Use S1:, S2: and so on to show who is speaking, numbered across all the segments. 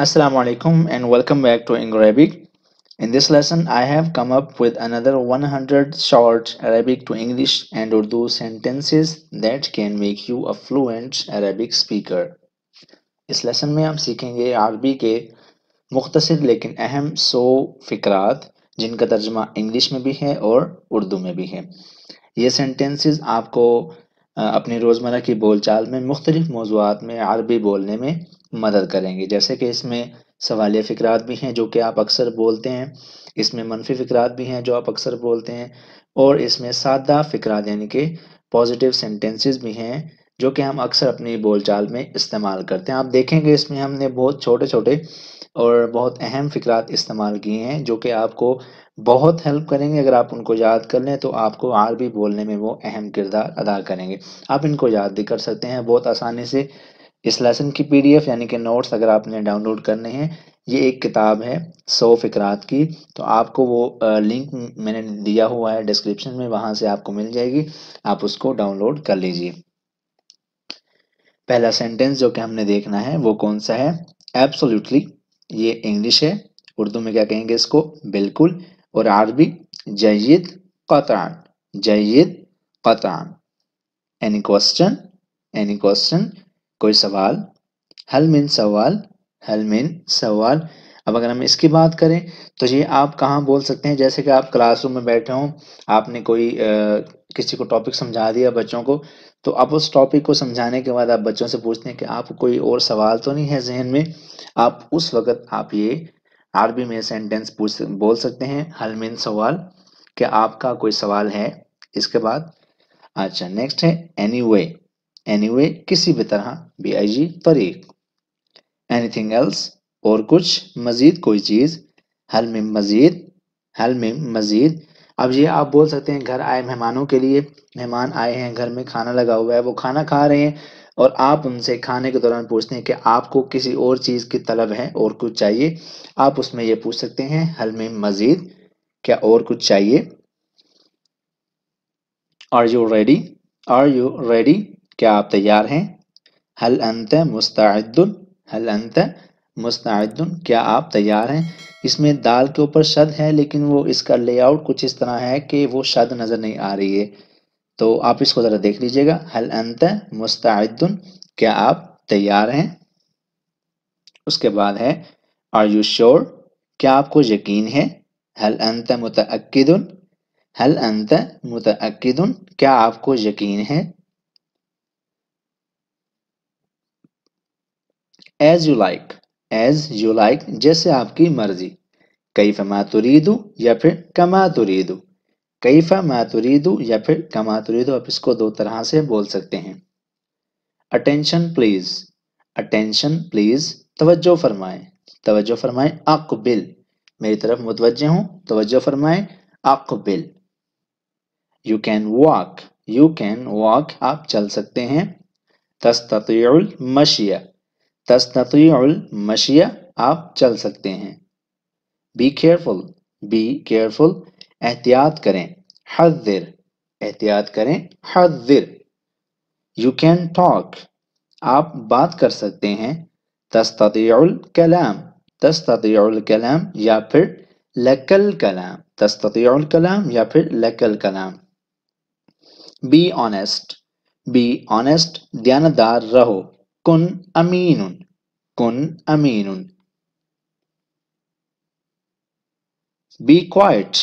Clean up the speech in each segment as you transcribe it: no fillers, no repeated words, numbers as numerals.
S1: Assalamu alaikum and welcome back to Arabic. In this lesson, I have come up with another 100 short Arabic to English and Urdu sentences that can make you a fluent Arabic speaker. इस lesson में हम सीखेंगे अरबी के मुख्तसर लेकिन अहम 100 फ़िक्रात जिनका तर्जमा इंग्लिश में भी है और उर्दू में भी है। ये सेंटेंसेस आपको अपनी रोज़मर्रा की बोलचाल में मुख्तलिफ मौज़ूआत में अरबी बोलने में मदद करेंगे। जैसे कि इसमें सवालिया फ़िक्रात भी हैं जो कि आप अक्सर बोलते हैं, इसमें मनफ़ी फ़िक्रात भी हैं जो आप अक्सर बोलते हैं, और इसमें सादा फ़िक्रात यानी कि पॉजिटिव सेंटेंसेस भी हैं जो कि हम अक्सर अपनी बोलचाल में इस्तेमाल करते हैं। आप देखेंगे इसमें हमने बहुत छोटे छोटे और बहुत अहम फ़िक्रात इस्तेमाल किए हैं जो कि आपको बहुत हेल्प करेंगे। अगर आप उनको याद कर लें तो आपको अरबी बोलने में वो अहम किरदार अदा करेंगे। आप इनको याद भी कर सकते हैं बहुत आसानी से। इस लेसन की पीडीएफ यानी कि नोट्स अगर आपने डाउनलोड करने हैं, ये एक किताब है 100 फ़िक्रात की, तो आपको वो लिंक मैंने दिया हुआ है डिस्क्रिप्शन में, वहाँ से आपको मिल जाएगी, आप उसको डाउनलोड कर लीजिए। पहला सेंटेंस जो कि हमने देखना है वो कौन सा है? एब्सोल्युटली, ये इंग्लिश है। उर्दू में क्या कहेंगे इसको? बिल्कुल। और अरबी जय्यद क़तअन, जय्यद क़तअन। एनी क्वेश्चन, एनी क्वेश्चन, कोई सवाल? हल मिन सवाल, हल मिन सवाल। अब अगर हम इसकी बात करें तो ये आप कहाँ बोल सकते हैं? जैसे कि आप क्लासरूम में बैठे हों, आपने कोई किसी को टॉपिक समझा दिया बच्चों को, तो अब उस टॉपिक को समझाने के बाद आप बच्चों से पूछते हैं कि आपको कोई और सवाल तो नहीं है जहन में। आप उस वक्त आप ये अरबी में सेंटेंस बोल सकते हैं, हल मिन सवाल, क्या आपका कोई सवाल है? इसके बाद अच्छा नेक्स्ट है एनीवे, एनीवे किसी भी तरह, बेअजी तरीक। एनीथिंग एल्स, और कुछ, मजीद कोई चीज़, हल में मजीद, हल में मजीद। अब ये आप बोल सकते हैं घर आए मेहमानों के लिए, मेहमान आए हैं, घर में खाना लगा हुआ है, वो खाना खा रहे हैं और आप उनसे खाने के दौरान पूछते हैं कि आपको किसी और चीज़ की तलब है और कुछ चाहिए। आप उसमें ये पूछ सकते हैं हल में मजीद, क्या और कुछ चाहिए? Are you ready, are you ready, क्या आप तैयार हैं? हल अंत मुस्तअद्दुन, हल अंत मुस्तअद्दुन, क्या आप तैयार हैं? इसमें दाल के ऊपर शद है लेकिन वो इसका लेआउट कुछ इस तरह है कि वो शद नज़र नहीं आ रही है, तो आप इसको ज़रा देख लीजिएगा। हल अंत मुस्तअद्दुन, क्या आप तैयार हैं? उसके बाद है आर यू श्योर, क्या आपको यकीन है? हल अंत मुतअक्किदुन, हल अंत मुतअक्किदुन, क्या आपको यकीन है? As you like, as you like, जैसे आपकी मर्जी। कैफ मा तुरीदु या फिर कमा तुरीदु, कैफ मा तुरीदु या फिर कमा तुरीदु, आप इसको दो तरह से बोल सकते हैं। अटेंशन प्लीज, अटेंशन प्लीज, तवज्जो फरमाएं, तवज्जो फरमाएं। अक़बिल, मेरी तरफ मुतवज्जे हूँ, तवज्जो फरमाएं। अक़बिल। You can walk, you can walk, आप चल सकते हैं। तस्ततीउल मशिया, तस्ततीउल मशिया, आप चल सकते हैं। बी केयरफुल, बी केयरफुल, एहतियात करें। हज़िर, एहतियात करें। हज़िर। यू कैन टॉक, आप बात कर सकते हैं। तस्ततीउल कलाम, तस्ततीउल कलाम या फिर लकल कलाम, तस्ततीउल कलाम या फिर लकल कलाम। बी ऑनेस्ट, बी ऑनेस्ट, दयानतदार रहो। कुन अमीनुन, कुन अमीनुन। बी क्वाइट,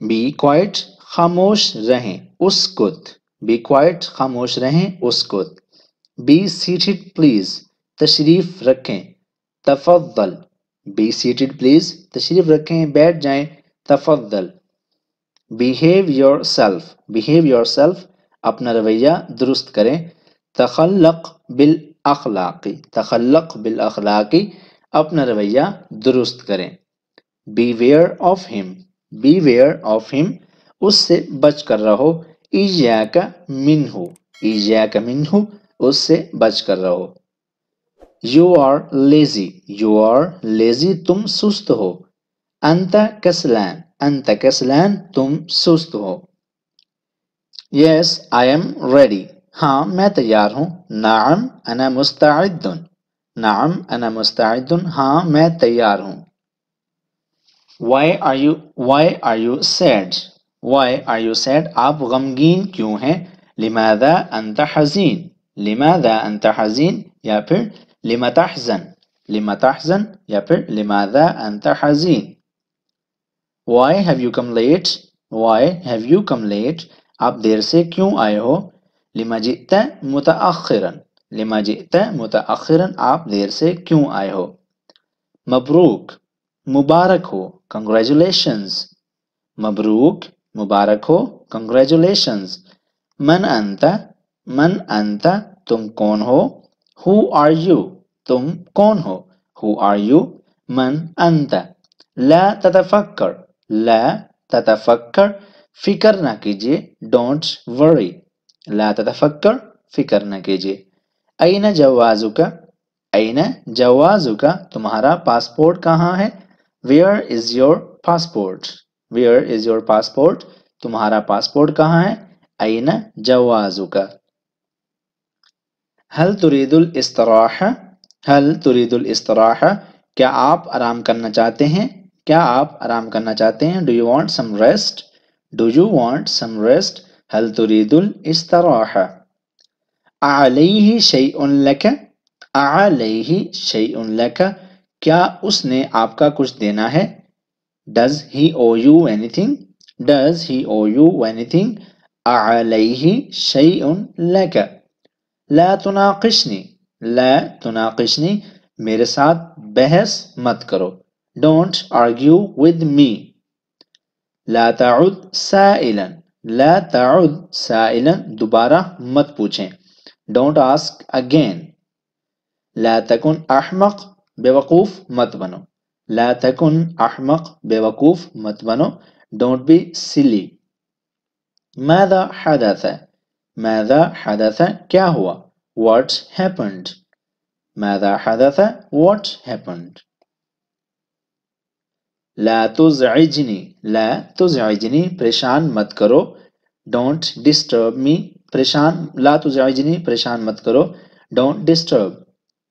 S1: बी क्वाइट, खामोश रहें। उसकुत, बी क्वाइट, खामोश रहें। उसकुत। बी सीटेड प्लीज, तशरीफ रखें। तफद्दल, बी सीटेड प्लीज, तशरीफ रखें, बैठ जाएं। तफद्दल। Behave yourself, behave yourself, अपना रवैया दुरुस्त करें। तखल्लक बिल अखलाकी, तखल्लक बिल अखलाकी, अपना रवैया दुरुस्त करें। Beware of him, beware of him, उससे बच कर रहो। इय्याका मिन्हु, इय्याका मिन्हु, उससे बच कर रहो। You are lazy, you are lazy, तुम सुस्त हो। अंत कसलान, अंत कसलान, तुम सुस्त हो। यस आई एम रेडी, हाँ मैं तैयार हूँ। नाम अना मुस्तअद्दुन, नाम अना मुस्तैदुन, हाँ मैं तैयार हूँ. Why are you sad? Why are you sad? आप गमगीन क्यों हैं? लिमादा अंत हज़ीन, लिमादा अंत हज़ीन या फिर लिमा तहज़न, लिमा तहज़न या फिर लिमादा अंत हज़ीन. Why have you come late? Why have you come late? आप देर से क्यों आए हो? लिमा जित्ता मुतअखिरन, लिमा जित्ता मुतअखिरन, आप देर से क्यों आए हो? मबरूक, मुबारक हो, कंग्रेचुलेशंस. मबरूक, मुबारक हो, कंग्रेचुलेशंस. मन अंता, मन अंता, तुम कौन हो? हु आर यू, तुम कौन हो? Who are you? मन अंता. ला ततफक्कर, ला ततफक्कर, फिक्र ना कीजिए, डोंट वरी. ला ततफक्कर, फिक्र ना कीजिए. अयना जवाजुका, अयना जवाजुका, तुम्हारा पासपोर्ट कहाँ है? Where is your passport, where is your passport, तुम्हारा पासपोर्ट कहाँ है? अयना जवाजुका. हल तुरीदुल इस्तराहा, हल तुरीदुल इस्तराहा, क्या आप आराम करना चाहते हैं? क्या आप आराम करना चाहते हैं? Do you want some rest, do you want some rest? हल तुरीदुल इस्तराहा. अलैहि शैउन लक, अलैहि शैउन लक, क्या उसने आपका कुछ देना है? Does he owe you anything, does he owe you anything? अलैहि शैउन लक. ला तुनाकिशनी, ला तुनाकिशनी, मेरे साथ बहस मत करो. Don't argue with me. ला ताउद साइलन, ला ताउद साइलन, दोबारा मत पूछें. Don't ask again. ला तकुन अहमक, बेवकूफ मत बनो. ला तकुन अहमक, बेवकूफ मत बनो. Don't be silly. मादा हदथ, मादा हदथ, क्या हुआ? What happened? मादा हदथ, what happened? ला तुज़इजनी, ला तुज़इजनी, परेशान मत करो. डोंट डिस्टर्ब मी, परेशान, ला तुज़इजनी, परेशान मत करो. Don't disturb.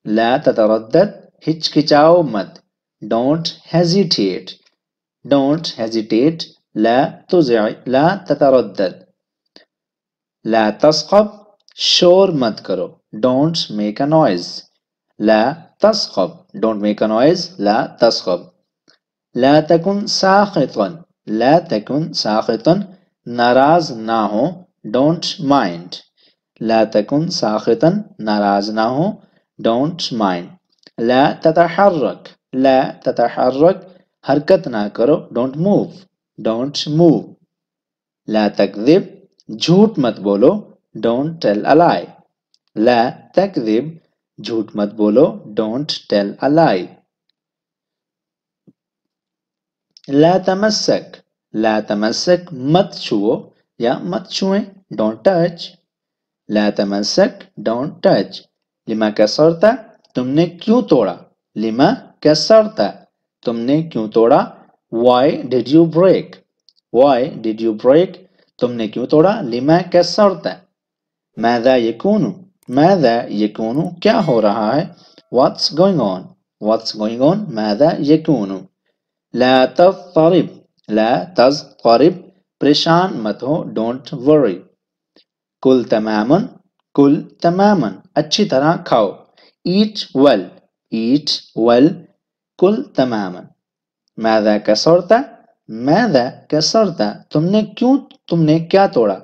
S1: ला ततरद्दद, हिचकिचाओ मत. Don't hesitate, don't hesitate. ला ला ततरद्दद. ला तस्खब, शोर मत करो. Don't make a noise. ला तस्खब, डोंट मेक अ नॉइज. ला तस्खब. ला तकुन साखितन, ला तकुन साखितन, नाराज ना हो. Don't mind. ला तकुन साखितन, नाराज ना हो. Don't mind. ला ततहर्रक, ला ततहर्रक, हरकत ना करो. Don't move, don't move. ला तकदिब, झूठ मत बोलो. डोंट टेल अ लाई. ला तकदिब, झूठ मत बोलो. डोंट टेल अ लाई. ला तमस्सक, ला तमस्सक, मत छुओ या मत छुएं. Don't touch. ला तमस्सक, डोंट टच. लिमा कसरता, तुमने क्यों तोड़ा? लिमा कसरता, तुमने क्यों तोड़ा? Why did you break, why did you break, तुमने क्यों तोड़ा? लिमा कसरता. मादा यकूनु, मादा यकूनु, क्या हो रहा है? What's going on, what's going on? मादा यकूनु. ला तज़तरिब, ला तज़तरिब, परेशान मत हो. Don't worry. कुल तमामन, कुल तमामन, अच्छी तरह खाओ. Eat well, eat well. कुल तमामन. मादा कसरता, मादा कसरता, तुमने क्यों, तुमने क्या तोड़ा?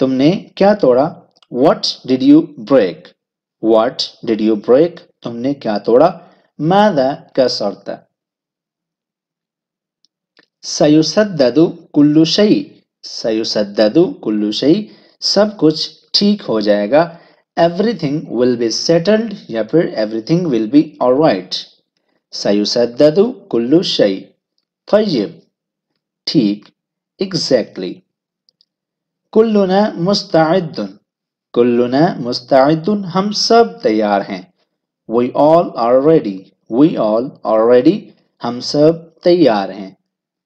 S1: तुमने क्या तोड़ा? What did you break? What did you break? तुमने क्या तोड़ा? मादा कसरता. सयुसद्ददु कुल्लु शई, सयुसद्ददु कुल्लु शई, सब कुछ ठीक हो जाएगा. Everything will be settled या फिर everything will be alright. सयुसद्ददु Kullu शई. तय्यब, ठीक, exactly. कुल्लुना मुस्तइद्दुन, कुल्लुना मुस्तइद्दुन, हम सब तैयार हैं. We all are ready, we all are ready, हम सब तैयार हैं.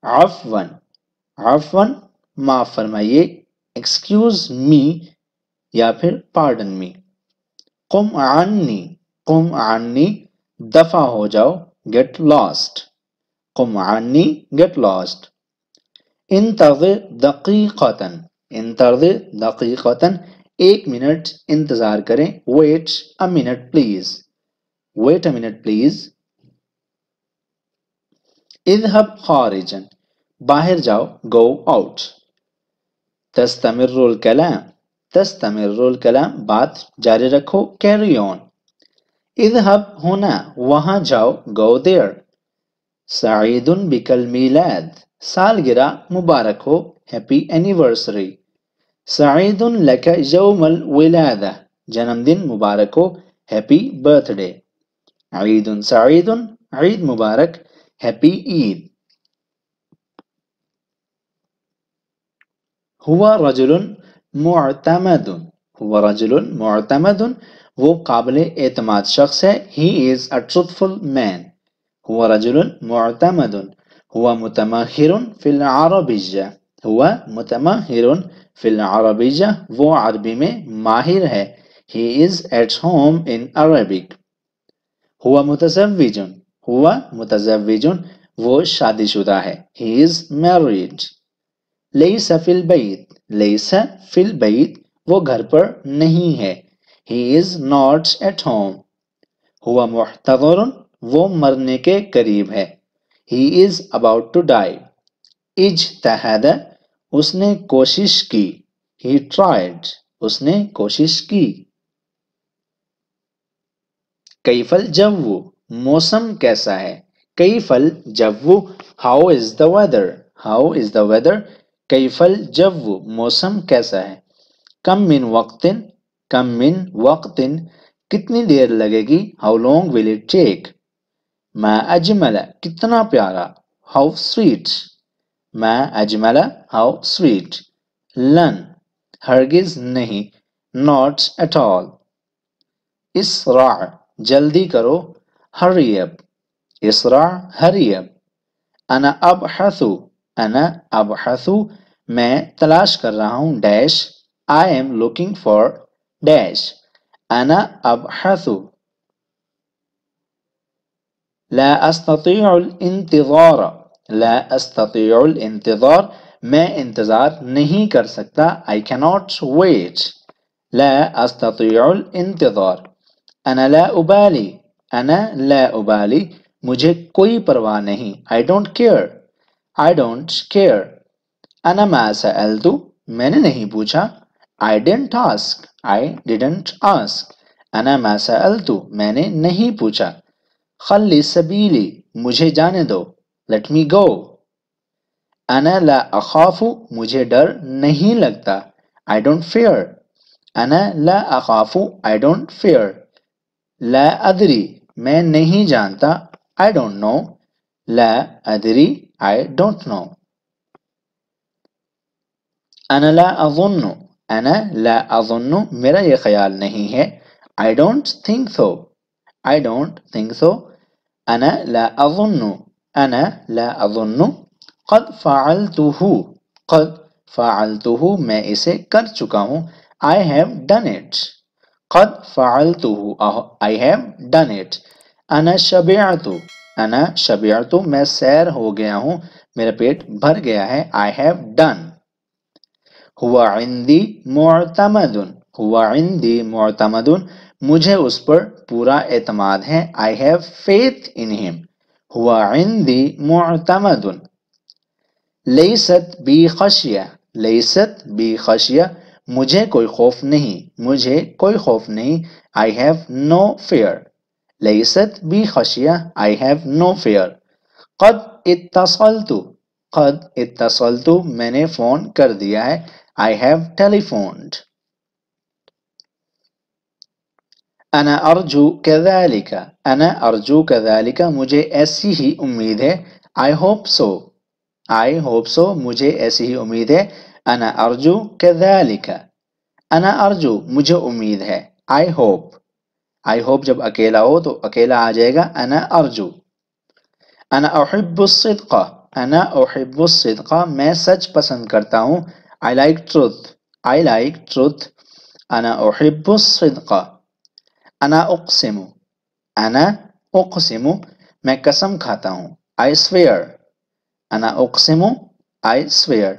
S1: अफ़वन, अफ़वन, माफ फरमाइए. एक्सक्यूज मी या फिर पार्डन मी. कुम अन्नी, قم عنی دفع ہو جاؤ get lost. قم عنی get lost. انتظر دقیقتاً انتظر دقیقتاً ایک منٹ انتظار کریں wait a minute please. wait a minute please. اذهب خارجا باہر جاؤ go out. تستمر الکلام تستمر الکلام بات جاری رکھو carry on. اذهب ہونا وہاں جاؤ go there. سعید بک المیلاد سالگرہ مبارک ہو happy anniversary. سعید لک یوم الولادہ جنم دن مبارک ہو happy birthday. عید سعید عید مبارک happy عید. ہوا رجل معتمد ہوا رجل معتمد وہ قابل اعتماد شخص ہے he is a truthful man. ہوا رجل معتمد ہوا متماہر فی العربیہ ہوا متماہر فی العربیہ وہ عربی میں ماہر ہے he is at home in Arabic. ہوا متزوج ہوا متزوج وہ شادی شدہ ہے he is married. لیس فی البیت لیس فی البیت وہ گھر پر نہیں ہے he is not at home. ہوا محتضر وہ مرنے کے قریب ہے he is about to die. اجتہد اس نے کوشش کی he tried اس نے کوشش کی. کیف الجو موسم کیسا ہے کیف الجو how is the weather how is the weather. کیف الجو موسم کیسا ہے. کم من وقت کم من وقت کتنی دیر لگے گی how long will it take. ما اجمل کتنا پیارا how sweet. ما اجمل how sweet. لن ہرگز نہیں not at all. اسرع جلدی کرو hurry up. اسرع hurry up. انا ابحث انا ابحث میں تلاش کر رہا ہوں dash I am looking for dash. انا ابحث لا استطيع الانتظار لا استطيع الانتظار میں انتظار نہیں کر سکتا I cannot wait. لا استطيع الانتظار. انا لا ابالي انا لا ابالي مجھے کوئی پرواہ نہیں I don't care I don't care. انا ما سألت میں نے نہیں پوچھا I didn't ask I didn't ask. انا ما سألت میں نے نہیں پوچھا. خلی سبیلی مجھے جانے دو let me go. انا لا اخاف مجھے ڈر نہیں لگتا I don't fear. انا لا اخاف I don't fear. لا ادری میں نہیں جانتا I don't know. Law Adri I don't know. انا لا اظن انا لا اظن میرا یہ خیال نہیں ہے I don't think so I don't think so. انا لا اظن انا لا اظن قد فعلته قد فعلته میں اسے کر چکا ہوں I have done it. قد فعلته I have done it. انا شبعت انا شبعت میں سیر ہو گیا ہوں میرا پیٹ بھر گیا ہے I have done. ہوا عندی معتمد ہوا عندی معتمد مجھے اس پر پورا اعتماد ہے I have faith in him. ہوا عندی معتمد. لیست بی خشیہ لیست بی خشیہ مجھے کوئی خوف نہیں مجھے کوئی خوف نہیں I have no fear. لیست بی خشیہ I have no fear. قد اتصلت قد اتصلت میں نے فون کر دیا ہے I have telephoned. انا ارجو كذلك انا ارجو كذلك مجھے ایسی ہی امید ہے I hope so I hope so مجھے ایسی ہی امید ہے انا ارجو كذلك. انا ارجو مجھے امید ہے I hope جب اکیلا ہو تو اکیلا آ جائے گا انا ارجو. انا احب الصدق انا احب الصدق میں سچ پسند کرتا ہوں I like truth I like truth. انا احب الصدق. انا اقسم अना उक़सिमु मैं कसम खाता हूँ, I swear. अना उक़सिमु I swear.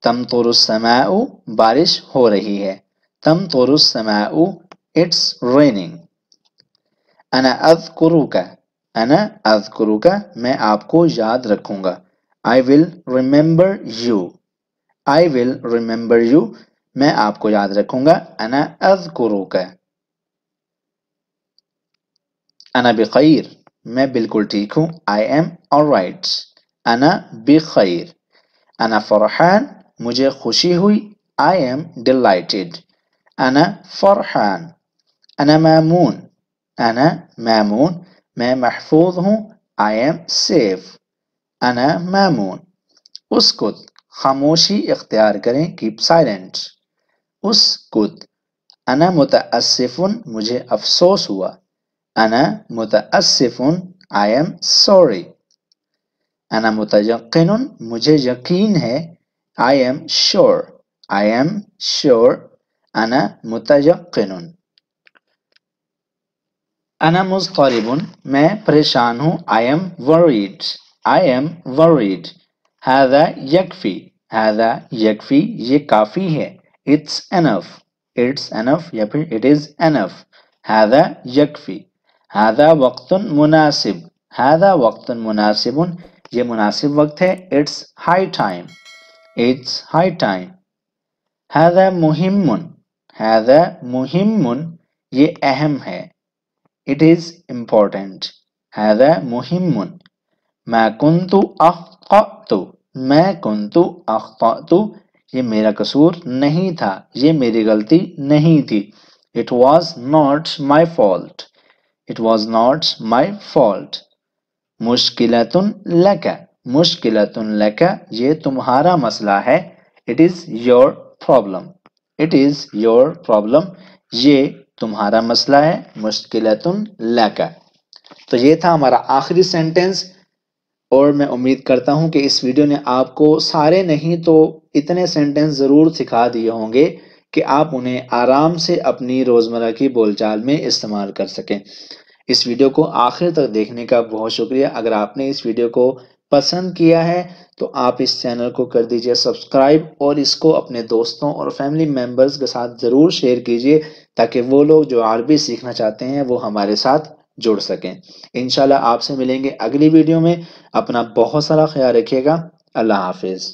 S1: तमतुरु समाउ बारिश हो रही है, तमतुरु समाउ it's raining. अना अज़्कुरुका अना अज़्कुरुका मैं आपको याद रखूंगा, I will remember you. I will remember you मैं आपको याद रखूंगा, अना अज़्कुरुका. अना बिखैर मैं बिल्कुल ठीक हूँ, I am alright. अना बिखैर. अना फरहान मुझे खुशी हुई, I am delighted. अना फरहान. अना मामून अना मामून मैं महफूज हूँ, I am safe. अना मामून. उसकुत खामोशी इख्तियार करें, keep silent. उसकुत. अना मुतअस्सिफुन मुझे अफसोस हुआ, अना मुतअस्सिफुन I am sorry. अना मुतयक्किनुन मुझे यकीन है, I am sure. I am sure. अना मुतयक्किनुन. अना मुज़्तरिबुन मैं परेशान हूँ, I am worried. I am worried. हाज़ा यकफी हाज़ा यकफी ये काफ़ी है, it's enough. It's enough या फिर it is enough. हाज़ा यकफी. हाज़ा वक्तुन मुनासिब हाज़ा वक्तुन मुनासिबुन ये मुनासिब वक्त है, it's high time. It's high time. हाज़ा मुहिम्मुन हाज़ा मुहिम्मुन ये अहम है, it is important. हाज़ा मुहिम्मुन. मा कुन्तु अख्तअतु मैं कुन्तु अख्तअतु ये मेरा कसूर नहीं था, ये मेरी गलती नहीं थी, it was not my fault. It was not my fault. मुश्किलतुन लका मुश्किलतुन लका ये तुम्हारा मसला है, it is your problem. It is your problem. ये तुम्हारा मसला है, मुश्किलतुन लका. तो ये था हमारा आखिरी सेंटेंस, और मैं उम्मीद करता हूं कि इस वीडियो ने आपको सारे नहीं तो इतने सेंटेंस ज़रूर सिखा दिए होंगे कि आप उन्हें आराम से अपनी रोज़मर्रा की बोलचाल में इस्तेमाल कर सकें। इस वीडियो को आखिर तक देखने का बहुत शुक्रिया। अगर आपने इस वीडियो को पसंद किया है तो आप इस चैनल को कर दीजिए सब्सक्राइब, और इसको अपने दोस्तों और फैमिली मेम्बर्स के साथ ज़रूर शेयर कीजिए, ताकि वो लोग जो अरबी सीखना चाहते हैं वो हमारे साथ जुड़ सकें। इंशाल्लाह आपसे मिलेंगे अगली वीडियो में। अपना बहुत सारा ख्याल रखिएगा। अल्लाह हाफिज़।